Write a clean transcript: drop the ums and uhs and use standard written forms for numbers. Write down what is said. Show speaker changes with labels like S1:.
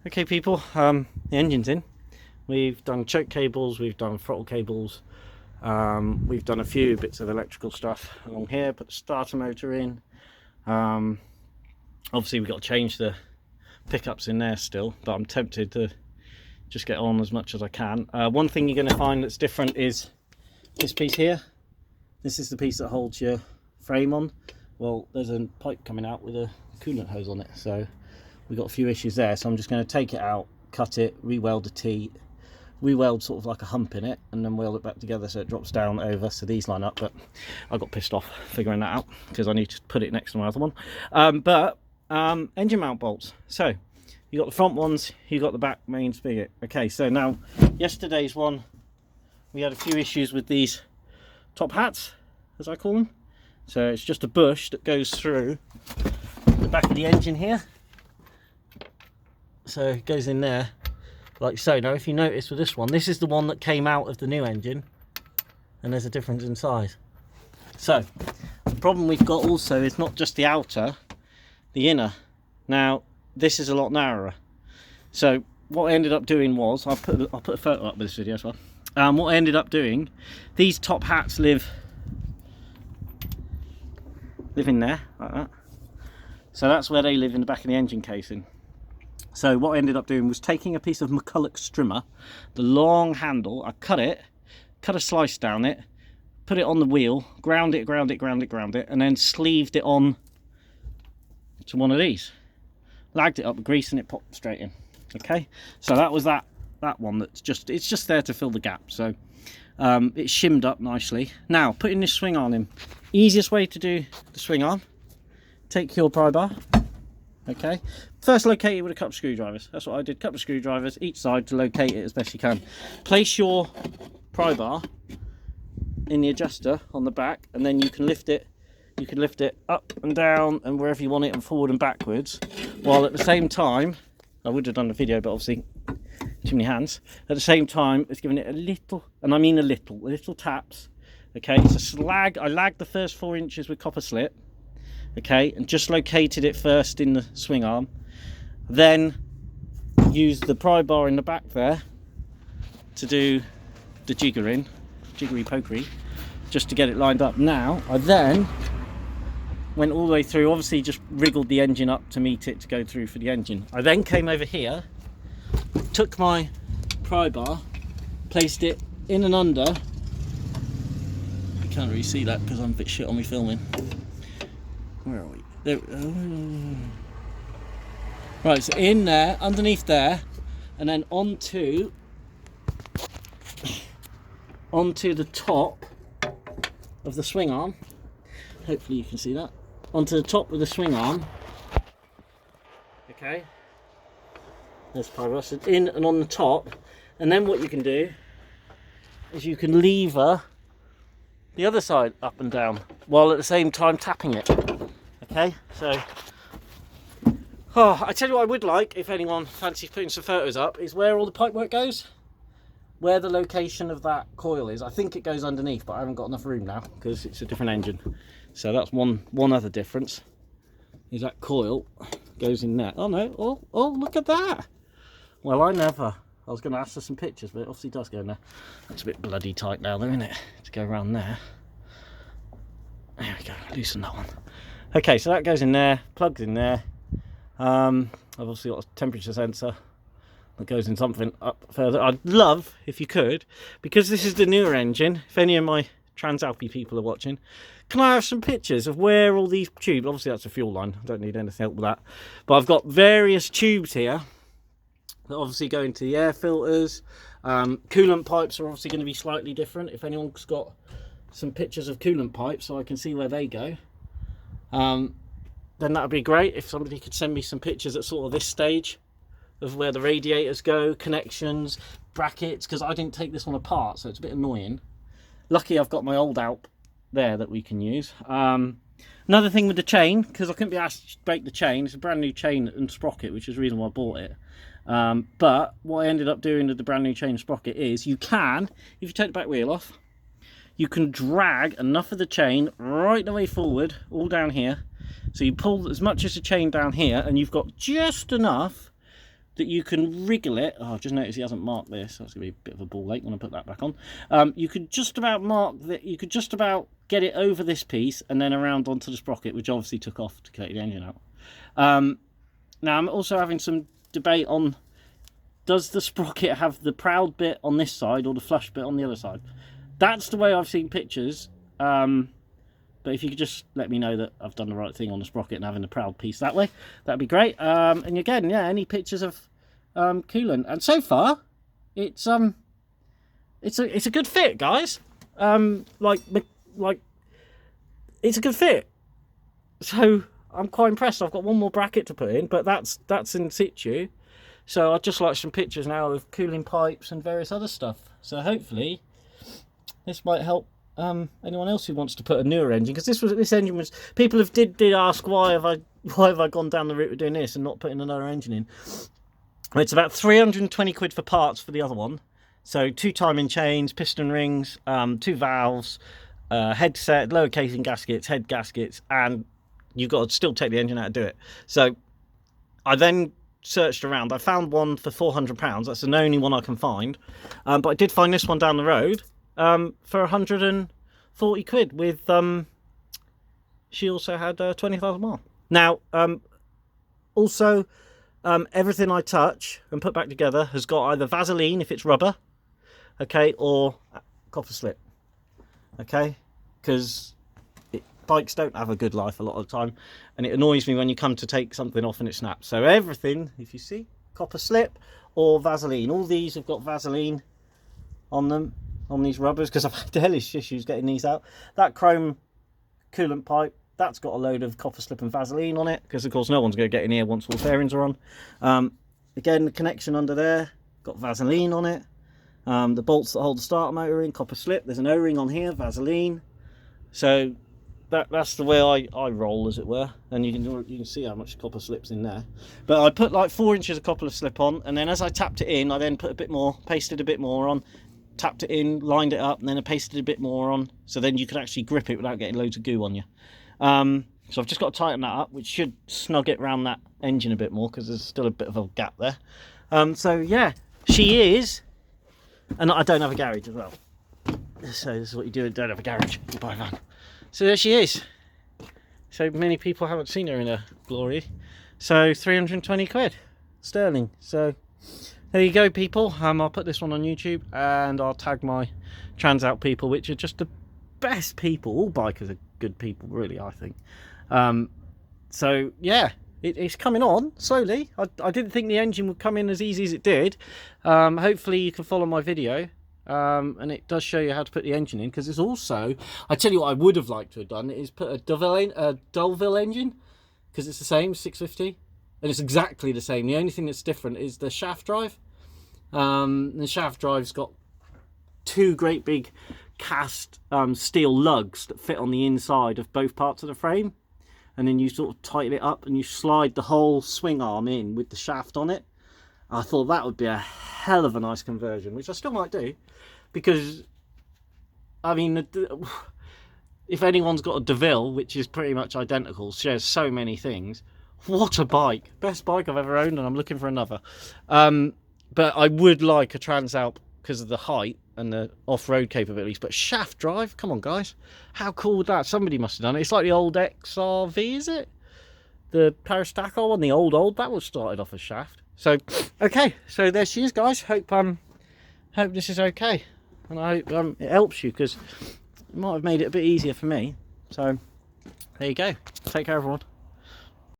S1: Okay people, the engine's in. We've done choke cables, we've done throttle cables, we've done a few bits of electrical stuff along here, put the starter motor in. Obviously we've got to change the pickups in there still, but I'm tempted to just get on as much as I can. One thing you're going to find that's different is this piece here. This is the piece that holds your frame on. Well, there's a pipe coming out with a coolant hose on it, so we've got a few issues there. So I'm just going to take it out, cut it, re-weld a T, re-weld sort of like a hump in it, and then weld it back together so it drops down over so these line up. But I got pissed off figuring that out because I need to put it next to my other one. Engine mount bolts. So you got the front ones, you got the back main spigot. Okay, so now yesterday's one, we had a few issues with these top hats, as I call them. So it's just a bush that goes through the back of the engine here. So it goes in there like so. Now if you notice with this one, this is the one that came out of the new engine, and there's a difference in size. So the problem we've got also is not just the outer, the inner. Now this is a lot narrower. So what I ended up doing was, I'll put a photo up with this video as well. What I ended up doing, these top hats live in there like that. So that's where they live, in the back of the engine casing. So what I ended up doing was taking a piece of McCulloch strimmer, the long handle, I cut a slice down it, put it on the wheel, ground it, and then sleeved it on to one of these. Lagged it up with grease and it popped straight in. Okay, so that was that one it's just there to fill the gap. So it's shimmed up nicely. Now putting this swing arm in, easiest way to do the swing arm, take your pry bar. Okay, first locate it with a couple of screwdrivers. That's what I did, couple of screwdrivers each side to locate it as best you can. Place your pry bar in the adjuster on the back, and then you can lift it up and down and wherever you want it, and forward and backwards, while at the same time, I would have done the video but obviously too many hands, at the same time it's giving it a little, and I mean a little taps. Okay, so I lagged the first 4 inches with copper slip. Okay, and just located it first in the swing arm, then use the pry bar in the back there to do the jiggery pokery, just to get it lined up. Now I then went all the way through, obviously just wriggled the engine up to meet it to go through for the engine. I then came over here, took my pry bar, placed it in and under. You can't really see that because I'm a bit shit on me filming. Where are we? There. Right, so in there, underneath there, and then onto the top of the swing arm. Hopefully you can see that. Onto the top of the swing arm. Okay. There's progress. It's in and on the top. And then what you can do is you can lever the other side up and down while at the same time tapping it. Okay, so I tell you what I would like, if anyone fancies putting some photos up, is where all the pipework goes, where the location of that coil is. I think it goes underneath, but I haven't got enough room now because it's a different engine. So that's one other difference, is that coil goes in there. Oh no, oh look at that. Well, I was going to ask for some pictures, but it obviously does go in there. That's a bit bloody tight now though, isn't it, to go around there. There we go, loosen that one. Okay, so that goes in there, plugs in there. I've obviously got a temperature sensor that goes in something up further. I'd love, if you could, because this is the newer engine, if any of my transalp people are watching, can I have some pictures of where all these tubes, obviously that's a fuel line, I don't need anything help with that, but I've got various tubes here that obviously go into the air filters. Coolant pipes are obviously going to be slightly different. If anyone's got some pictures of coolant pipes so I can see where they go, then that would be great. If somebody could send me some pictures at sort of this stage of where the radiators go, connections, brackets, because I didn't take this one apart, so it's a bit annoying. Lucky I've got my old Alp there that we can use. Another thing with the chain, because I couldn't be asked to break the chain, it's a brand new chain and sprocket, which is the reason why I bought it. But what I ended up doing with the brand new chain and sprocket is you can, if you take the back wheel off, you can drag enough of the chain right the way forward, all down here. So you pull as much as the chain down here, and you've got just enough that you can wriggle it. Oh, I've just noticed he hasn't marked this. That's going to be a bit of a ball ache when I put that back on. You could just about mark that. You could just about get it over this piece and then around onto the sprocket, which obviously took off to take the engine out. Now I'm also having some debate on, does the sprocket have the proud bit on this side or the flush bit on the other side? That's the way I've seen pictures. But if you could just let me know that I've done the right thing on the sprocket and having the proud piece that way, that'd be great. And again, yeah, any pictures of coolant. And so far, it's a good fit, guys. Like it's a good fit. So I'm quite impressed. I've got one more bracket to put in, but that's in situ. So I'd just like some pictures now of cooling pipes and various other stuff. So hopefully this might help anyone else who wants to put a newer engine, because this engine was, people did ask why have I gone down the route of doing this and not putting another engine in. It's about 320 quid for parts for the other one. So 2 timing chains, piston rings, 2 valves, headset, lower casing gaskets, head gaskets, and you've got to still take the engine out to do it. So I then searched around. I found one for £400. That's the only one I can find. But I did find this one down the road for 140 quid with she also had 20,000 mile. Now also everything I touch and put back together has got either Vaseline if it's rubber, okay, or copper slip, okay, because bikes don't have a good life a lot of the time, and it annoys me when you come to take something off and it snaps. So everything, if you see, copper slip or Vaseline. All these have got Vaseline on them, on these rubbers, because I've had hellish issues getting these out. That chrome coolant pipe, that's got a load of copper slip and Vaseline on it, because of course no one's going to get in here once all fairings are on. Again, the connection under there got Vaseline on it. The bolts that hold the starter motor in, copper slip. There's an O-ring on here, Vaseline. So that's the way I roll, as it were. And you can see how much copper slip's in there. But I put like 4 inches of copper slip on, and then as I tapped it in, I then put a bit more, pasted a bit more on, tapped it in, lined it up, and then I pasted a bit more on, so then you could actually grip it without getting loads of goo on you. So I've just got to tighten that up, which should snug it around that engine a bit more, because there's still a bit of a gap there. So yeah, she is, and I don't have a garage as well. So this is what you do if you don't have a garage, you buy a van. So there she is. So many people haven't seen her in her glory. So 320 quid sterling. So there you go, people. I'll put this one on YouTube, and I'll tag my transalp people, which are just the best people. All bikers are good people, really, I think. So yeah, it's coming on slowly. I didn't think the engine would come in as easy as it did. Hopefully you can follow my video. And it does show you how to put the engine in, because it's also, I tell you what I would have liked to have done is put a Dulville engine, because it's the same 650 and it's exactly the same. The only thing that's different is the shaft drive. The shaft drive's got 2 great big cast steel lugs that fit on the inside of both parts of the frame, and then you sort of tighten it up and you slide the whole swing arm in with the shaft on it. I thought that would be a hell of a nice conversion, which I still might do, because I mean, if anyone's got a DeVille, which is pretty much identical, shares so many things, what a bike. Best bike I've ever owned, and I'm looking for another. But I would like a transalp because of the height and the off-road capabilities, but shaft drive, come on guys, how cool would that? Somebody must have done it. It's like the old XRV, is it? The Parastaco one, the old, that was started off as shaft. So okay, so there she is, guys. Hope this is okay, and I hope it helps you, because it might have made it a bit easier for me. So there you go. Take care, everyone.